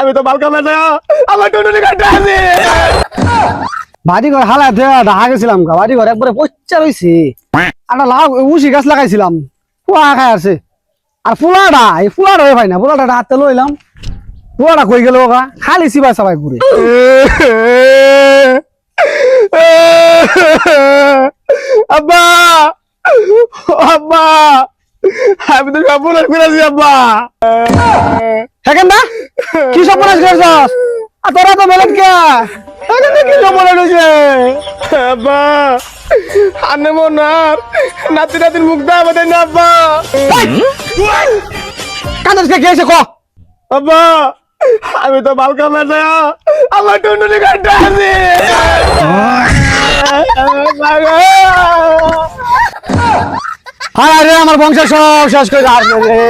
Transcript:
আমি তো বালকা মেয়ে না, আমার টুনটুনি কাটতে আছে। বাড়ি ঘর হালা ঢাকা গেছিলাম বাড়ি ঘর একবারে পচ্চা রয়েছে একটা লাউ উশি গাছ লাগাইছিলাম ফুয়া খাই আছে আর ফুলাটা এই ফুলাটা হয়ে ভাই না ফুলাটা হাতে লইলাম ফুলাটা কই গেল ওগা খালি সিবাই সবাই ঘুরে আব্বা, আব্বা, আমি তো সব ভুল করেছি আব্বা। সেকেন্ড না কি সব মনে করছস আর তোরা তো মেলেন কে কি সব মনে রয়েছে আব্বা? আনে মনার নাতি নাতির মুখ দা আমাদের না আব্বা। কাঁদস কে গেছে ক আব্বা, আমি তো বালকা মেয়ে না, আমার টুনটুনি কাটতে আছে। আরে আমার বংশের সব শেষ করে আসবে রে